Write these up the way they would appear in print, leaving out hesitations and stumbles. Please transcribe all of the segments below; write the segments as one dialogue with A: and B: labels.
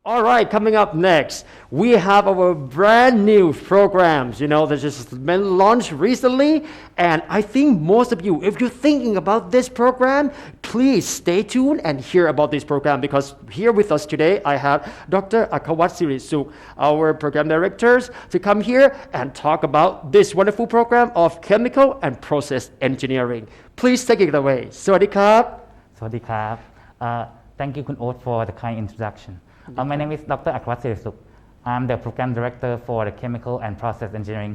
A: All right, coming up next, we have our brand new programs, that just been launched recently. And I think most of you, if you're thinking about this program, please stay tuned and hear about this program because here with us today, I have Dr. Akawat Sirisu, our program directors, to come here and talk about this wonderful program of chemical and process engineering. Please take it away. สวัสดีครับ
B: สวัสดีครับ Thank you คุณโอ๊ต for the kind introduction. My name is Dr. Akwat Sirisuk. I'm the program director for the chemical and process engineering.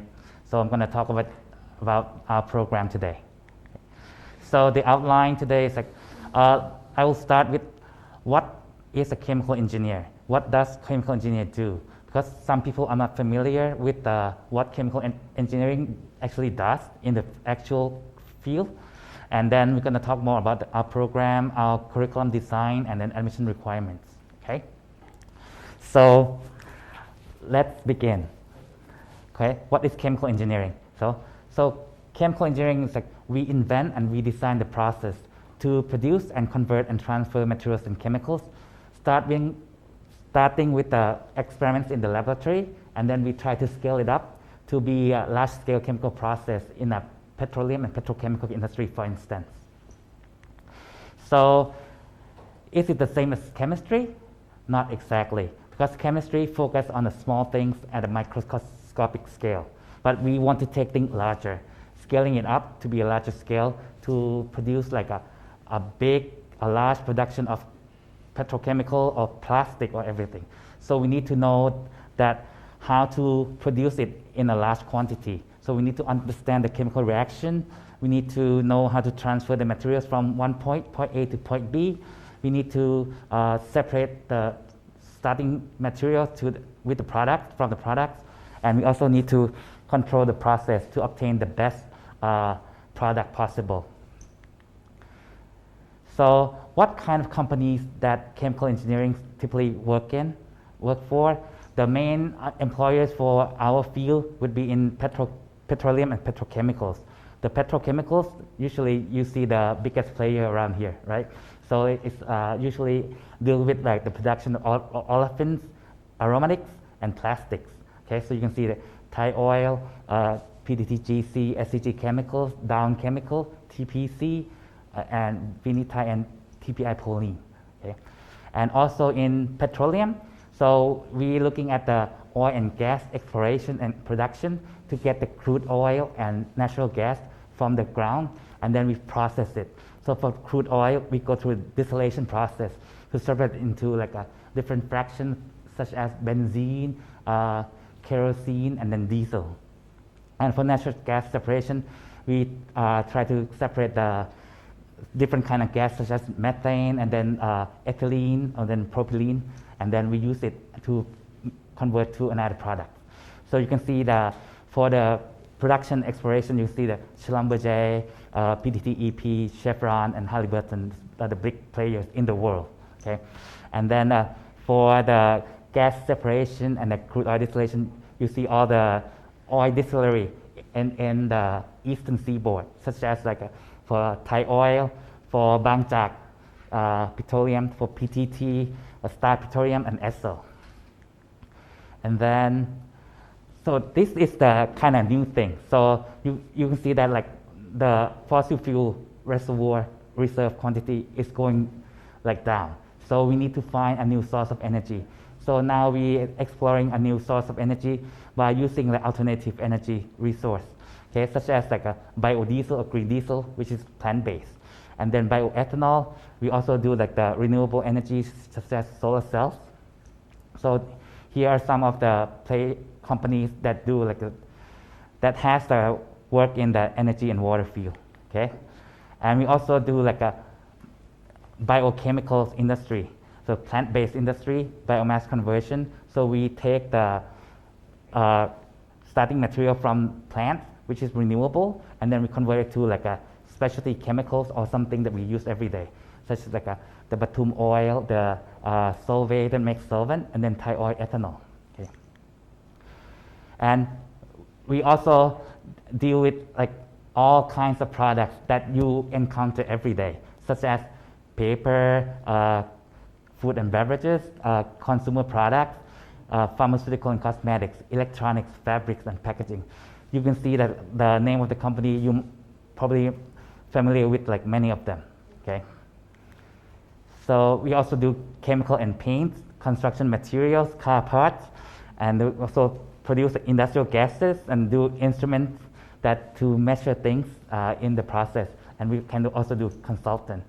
B: So I'm going to talk about our program today. So the outline today is I will start with what is a chemical engineer? What does chemical engineer do? Because some people are not familiar with what chemical engineering actually does in the actual field. And then we're going to talk more about our program, our curriculum design, and then admission requirements. Okay? So let's begin. Okay? What is chemical engineering? So chemical engineering is we invent and we design the process to produce and convert and transfer materials and chemicals, starting with the experiments in the laboratory, and then we try to scale it up to be a large-scale chemical process in a petroleum and petrochemical industry, for instance. So is it the same as chemistry? Not exactly, because chemistry focuses on the small things at a microscopic scale. But we want to take things larger, scaling it up to be a larger scale to produce like a large production of petrochemical or plastic or everything. So we need to know that how to produce it in a large quantity. So we need to understand the chemical reaction. We need to know how to transfer the materials from point A to point B. We need to separate the starting material with the product from the products. And we also need to control the process to obtain the best product possible. So what kind of companies that chemical engineering typically work for? The main employers for our field would be in petroleum and petrochemicals. The petrochemicals, usually you see the biggest player around here, right? So it's usually deal with like the production of olefins, aromatics, and plastics. Okay, so you can see the Thai oil, PTTGC, SCG chemicals, Down chemical, TPC, and Vinithai and TPI Polyene. Okay, and also in petroleum, so we're looking at the oil and gas exploration and production to get the crude oil and natural gas from the ground, and then we process it. So for crude oil, we go through a distillation process to separate into like a different fractions such as benzene, kerosene, and then diesel. And for natural gas separation, we try to separate the different kind of gas such as methane and then ethylene and then propylene, and then we use it to convert to another product. So you can see for the production exploration, you see the Schlumberger, PTTEP, Chevron, and Halliburton are the big players in the world. Okay, and then for the gas separation and the crude oil distillation, you see all the oil distillery in the eastern seaboard, such as like for Thai oil, for Bangchak Petroleum, for PTT, Star Petroleum, and Esso. And then, so this is the kind of new thing. So you can see that like the fossil fuel reservoir reserve quantity is going like down. So we need to find a new source of energy. So now we're exploring a new source of energy by using the alternative energy resource, okay, such as like a biodiesel or green diesel, which is plant-based. And then bioethanol, we also do like the renewable energies such as solar cells. So here are some of the companies that do like that has the work in the energy and water field, okay? And we also do like a biochemicals industry, so plant-based industry, biomass conversion. So we take the starting material from plants, which is renewable, and then we convert it to like a specialty chemicals or something that we use every day, such as like the Batum oil, the Solvay that makes solvent, and then Thai oil ethanol. Okay. And we also deal with like all kinds of products that you encounter every day, such as paper, food and beverages, consumer products, pharmaceutical and cosmetics, electronics, fabrics, and packaging. You can see that the name of the company, you probably familiar with like many of them, okay? So we also do chemical and paints, construction materials, car parts, and we also produce industrial gases and do instruments that to measure things in the process. And we can also do consultant.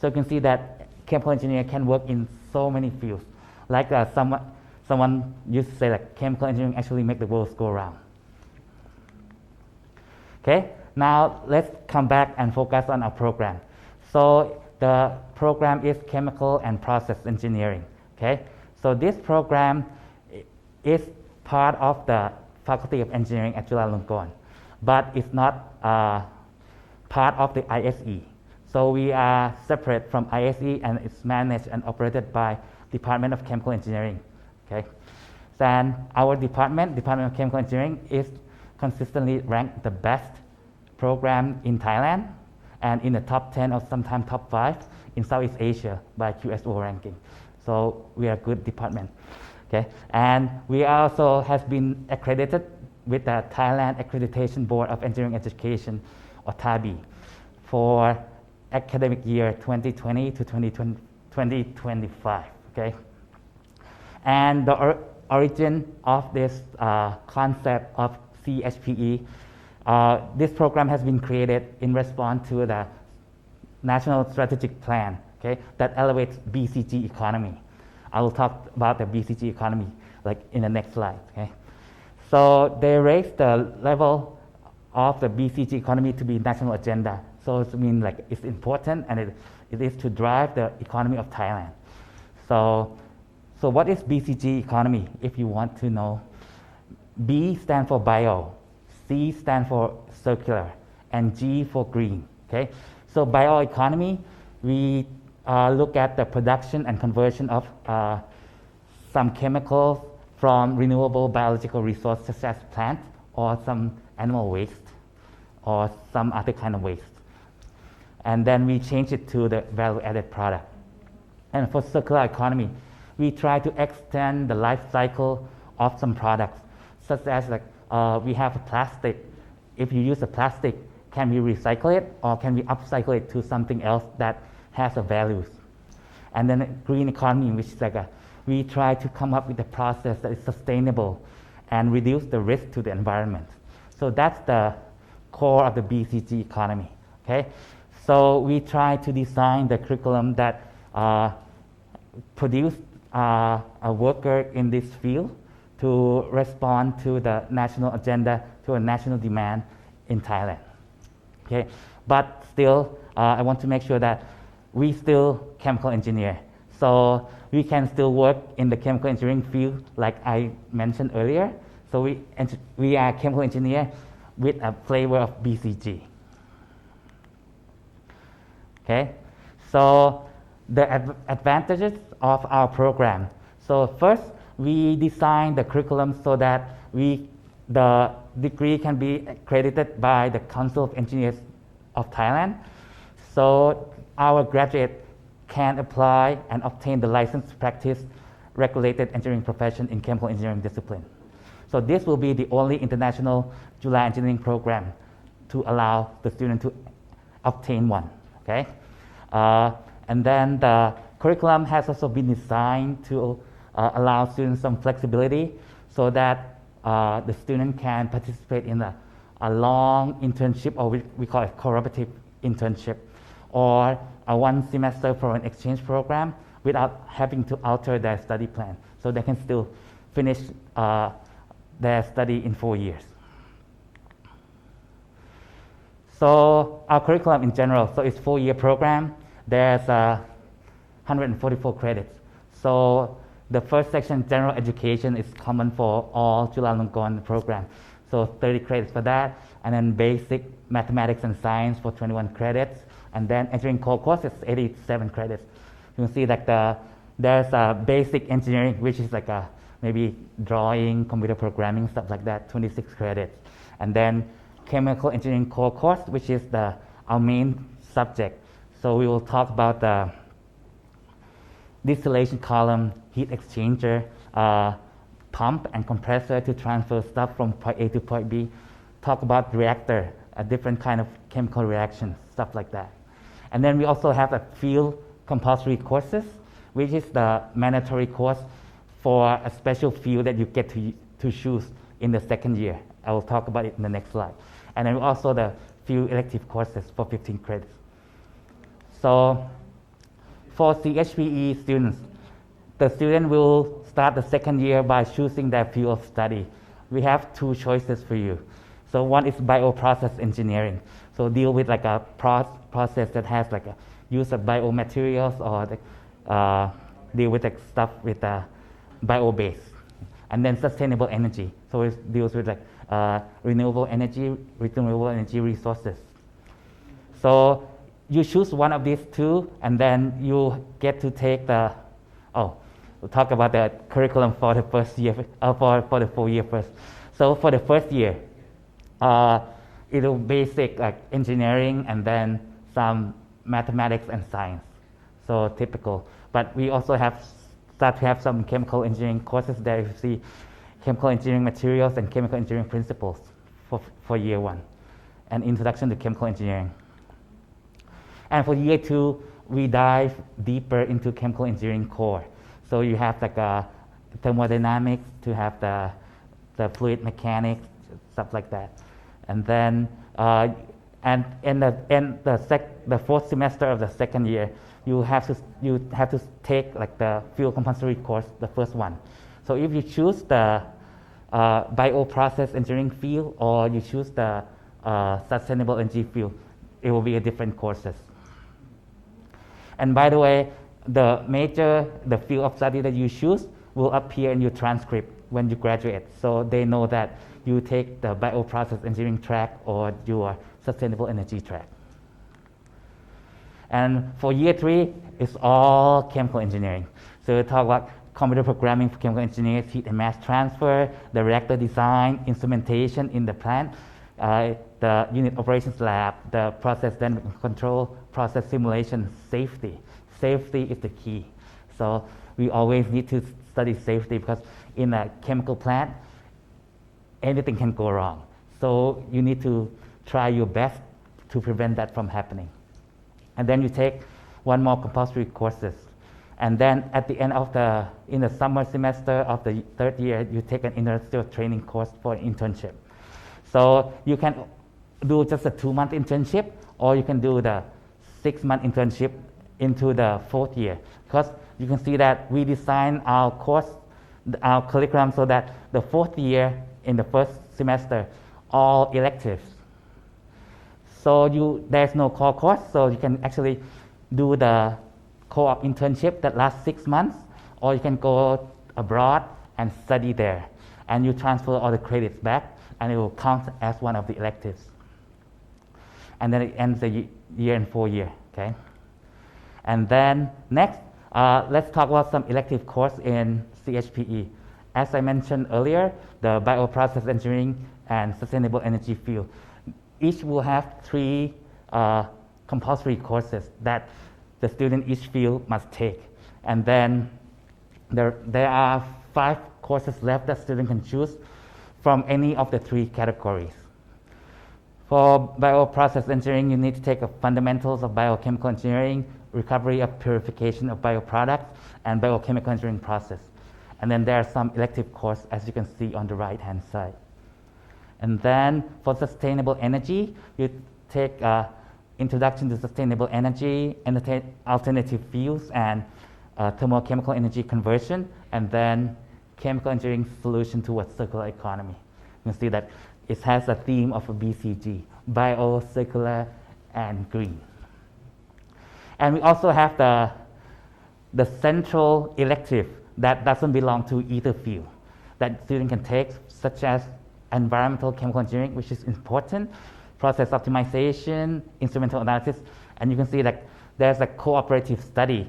B: So you can see that chemical engineer can work in so many fields. Like someone used to say that chemical engineering actually make the world go round. Okay, now let's come back and focus on our program. So the program is chemical and process engineering. Okay, so this program is part of the Faculty of Engineering at Chulalongkorn, but it's not part of the ISE. So we are separate from ISE, and it's managed and operated by Department of Chemical Engineering. Okay, and our Department of Chemical Engineering, is consistently ranked the best program in Thailand and in the top 10 or sometimes top 5 in Southeast Asia by QSO ranking. So we are a good department. Okay, and we also have been accredited with the Thailand Accreditation Board of Engineering Education, or TABE, for academic year 2020 to 2025. Okay, and the origin of this concept of ChPE, this program has been created in response to the National Strategic Plan, okay, that elevates BCG economy. I will talk about the BCG economy like in the next slide. Okay, so they raised the level of the BCG economy to be national agenda. So it means like it's important, and it is to drive the economy of Thailand. So what is BCG economy? If you want to know, B stands for bio, C stands for circular, and G for green. Okay, so bioeconomy, we look at the production and conversion of some chemicals from renewable biological resources such as plants or some animal waste or some other kind of waste. And then we change it to the value-added product. And for circular economy, we try to extend the life cycle of some products, such as like we have a plastic. If you use the plastic, can we recycle it, or can we upcycle it to something else that has a values? And then green economy, which is like we try to come up with a process that is sustainable and reduce the risk to the environment. So that's the core of the BCG economy. Okay, so we try to design the curriculum that produce a worker in this field to respond to the national agenda, to a national demand in Thailand. Okay, but still, I want to make sure that we still chemical engineer. So we can still work in the chemical engineering field, like I mentioned earlier. So we are chemical engineer with a flavor of BCG. Okay, so the advantages of our program. So first, we design the curriculum so that the degree can be accredited by the Council of Engineers of Thailand. So our graduate can apply and obtain the license to practice regulated engineering profession in chemical engineering discipline. So this will be the only international July engineering program to allow the student to obtain one. Okay, and then the curriculum has also been designed to allow students some flexibility, so that the student can participate in a long internship, or we call it collaborative internship, or a one semester for an exchange program without having to alter their study plan. So they can still finish their study in 4 years. So our curriculum in general, so it's 4-year program. There's 144 credits. So the first section, general education, is common for all Chulalongkorn program. So 30 credits for that, and then basic mathematics and science for 21 credits, and then engineering core courses, 87 credits. You can see that there's a basic engineering, which is like maybe drawing, computer programming, stuff like that, 26 credits. And then chemical engineering core course, which is our main subject. So we will talk about distillation column, heat exchanger, pump and compressor to transfer stuff from point A to point B. Talk about reactor, a different kind of chemical reactions, stuff like that. And then we also have a field compulsory courses, which is the mandatory course for a special field that you get to choose in the second year. I will talk about it in the next slide. And then also the few elective courses for 15 credits. So for ChPE students, the student will start the second year by choosing their field of study. We have two choices for you. So one is bioprocess engineering. So deal with like a process that has like a use of biomaterials or deal with like stuff with bio-based. And then sustainable energy. So it deals with like renewable energy resources. So you choose one of these two, and then you get to take we'll talk about the curriculum for the first year, for the full year first. So for the first year, it'll basic like engineering and then some mathematics and science. So typical. But we also start to have some chemical engineering courses there. You see chemical engineering materials and chemical engineering principles for year one, and introduction to chemical engineering. And for year two, we dive deeper into chemical engineering core. So you have like thermodynamics to have the fluid mechanics, stuff like that. And then and in the fourth semester of the second year, you have to take like the field compulsory course, the first one. So if you choose the bioprocess engineering field or you choose the sustainable energy field, it will be a different courses. And by the way, the field of study that you choose will appear in your transcript when you graduate. So they know that you take the bioprocess engineering track or your sustainable energy track. And for year three, it's all chemical engineering. So we talk about computer programming for chemical engineers, heat and mass transfer, the reactor design, instrumentation in the plant, the unit operations lab, the process then control, process simulation, safety. Safety is the key. So we always need to study safety because in a chemical plant, anything can go wrong. So you need to try your best to prevent that from happening. And then you take one more compulsory courses. And then at the end of in the summer semester of the third year, you take an industrial training course for internship. So you can do just a 2-month internship, or you can do the 6-month internship into the fourth year. Because you can see that we design our course, our curriculum, so that the fourth year in the first semester, all electives. So there's no core course, so you can actually do the co-op internship that lasts 6 months, or you can go abroad and study there. And you transfer all the credits back, and it will count as one of the electives. And then it ends the year in 4 years, okay? And then next, let's talk about some elective course in ChPE. As I mentioned earlier, the bioprocess engineering and sustainable energy field. Each will have 3 compulsory courses that the student each field must take. And then there are 5 courses left that student can choose from any of the 3 categories. For bioprocess engineering, you need to take fundamentals of biochemical engineering, recovery of purification of bioproducts, and biochemical engineering process. And then there are some elective courses, as you can see on the right-hand side. And then for sustainable energy, you take introduction to sustainable energy, alternative fuels, and thermochemical energy conversion, and then chemical engineering solution towards circular economy. You can see that it has a theme of a BCG, bio, circular, and green. And we also have the central elective that doesn't belong to either field that student can take, such as environmental chemical engineering, which is important, process optimization, instrumental analysis, and you can see that there's a cooperative study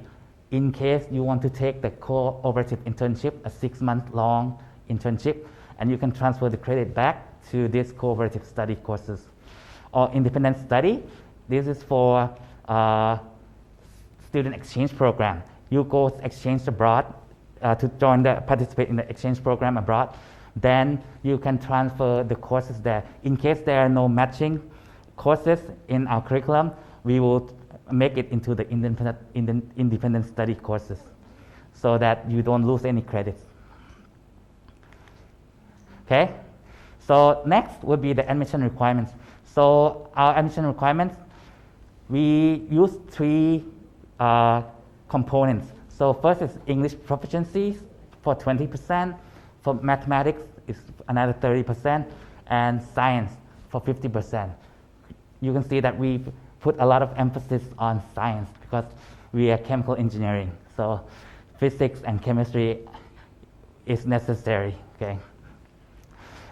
B: in case you want to take the cooperative internship, a 6-month long internship, and you can transfer the credit back to this cooperative study courses. Or independent study, this is for student exchange program. you go exchange abroad to participate in the exchange program abroad, then you can transfer the courses there. In case there are no matching courses in our curriculum, we will make it into the independent study courses so that you don't lose any credits. Okay, so next would be the admission requirements. So our admission requirements, we use 3 components. So first is English proficiency for 20%, for mathematics is another 30%, and science for 50%. You can see that we put a lot of emphasis on science because we are chemical engineering. So physics and chemistry is necessary, okay?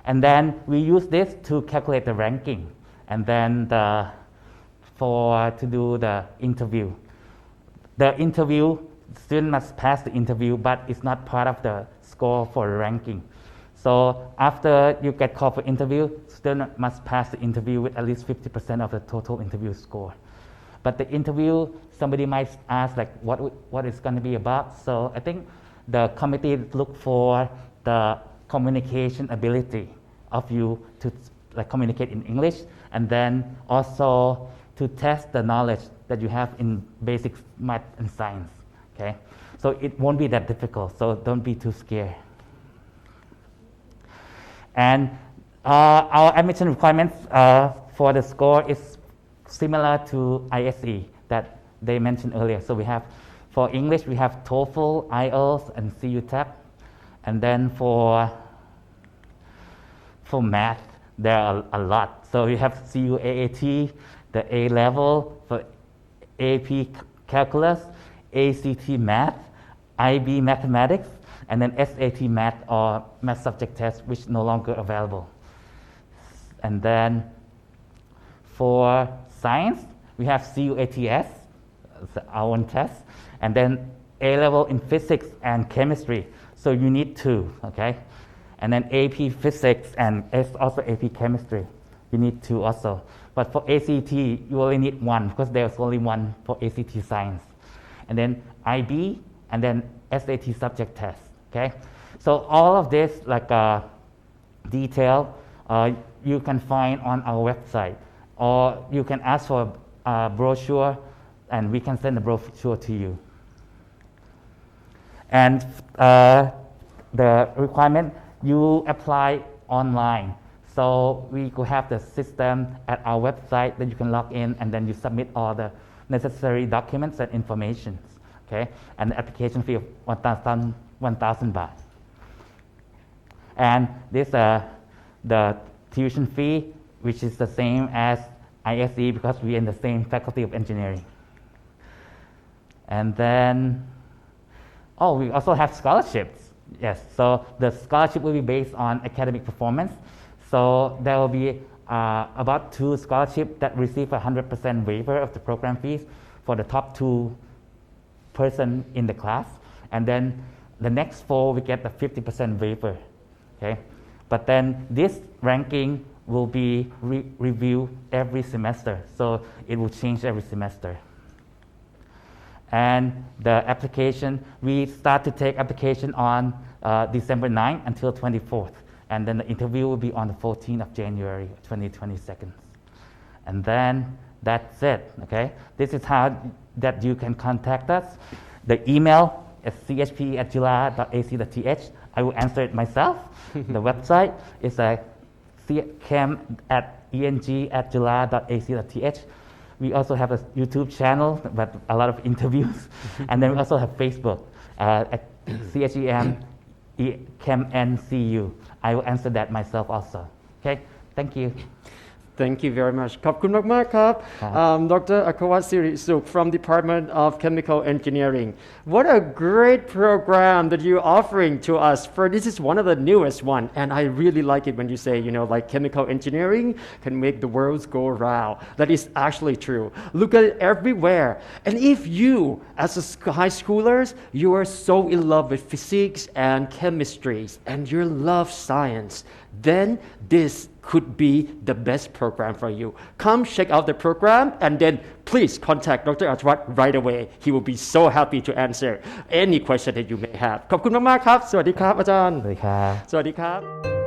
B: And then we use this to calculate the ranking, and then to do the interview. The interview, student must pass the interview, but it's not part of the score for the ranking. So after you get called for interview, student must pass the interview with at least 50% of the total interview score. But the interview, somebody might ask like what it's going to be about. So I think the committee look for the communication ability of you to like communicate in English, and then also to test the knowledge that you have in basic math and science. Okay, so it won't be that difficult. So don't be too scared. And our admission requirements for the score is similar to ISE that they mentioned earlier. So we have, for English, we have TOEFL, IELTS, and CUTAP. And then for math, there are a lot. So we have CUAAT, the A level, for AP Calculus, ACT Math, IB Mathematics, and then SAT Math or Math Subject Test, which no longer available. And then for science, we have CUATS, our own test, and then A level in physics and chemistry. So you need 2, okay? And then AP Physics and also AP Chemistry. You need 2 also. But for ACT, you only need 1 because there's only 1 for ACT Science. And then IB, and then SAT Subject Test, okay? So all of this, like detail, you can find on our website. Or you can ask for a brochure, and we can send the brochure to you. And the requirement, you apply online. So we could have the system at our website that you can log in, and then you submit all the necessary documents and information, okay? And the application fee of 1,000 baht. And this the tuition fee, which is the same as ISE because we are in the same faculty of engineering. And then, we also have scholarships. Yes, so the scholarship will be based on academic performance. So there will be about 2 scholarships that receive 100% waiver of the program fees for the top 2 person in the class. And then the next 4 we get the 50% waiver, okay? But then this ranking will be reviewed every semester, so it will change every semester. And the application, we start to take application on December 9th until 24th. And then the interview will be on the 14th of January, 2022. And then that's it, okay? This is how that you can contact us. The email is chpe@jula.ac.th. I will answer it myself. The website is chem@eng@jula.ac.th. We also have a YouTube channel, but a lot of interviews. And then we also have Facebook at ChemNCU. I will answer that myself also. Okay, thank you.
A: Thank you very much. ขอบคุณมากๆครับ Dr. Akawat Sirisuk from Department of Chemical Engineering. What a great program that you're offering to us. For this is one of the newest one, and I really like it when you say, like chemical engineering can make the world go round. That is actually true. Look at it everywhere. And if you, as a high schoolers, you are so in love with physics and chemistry, and you love science, then this could be the best program for you. Come check out the program and then please contact Dr. Achwat right away. He will be so happy to answer any question that you may have. ขอบคุณมากๆครับ สวัสดีครับอาจารย์
B: สวัสดีครับ
A: สวัสดีครับ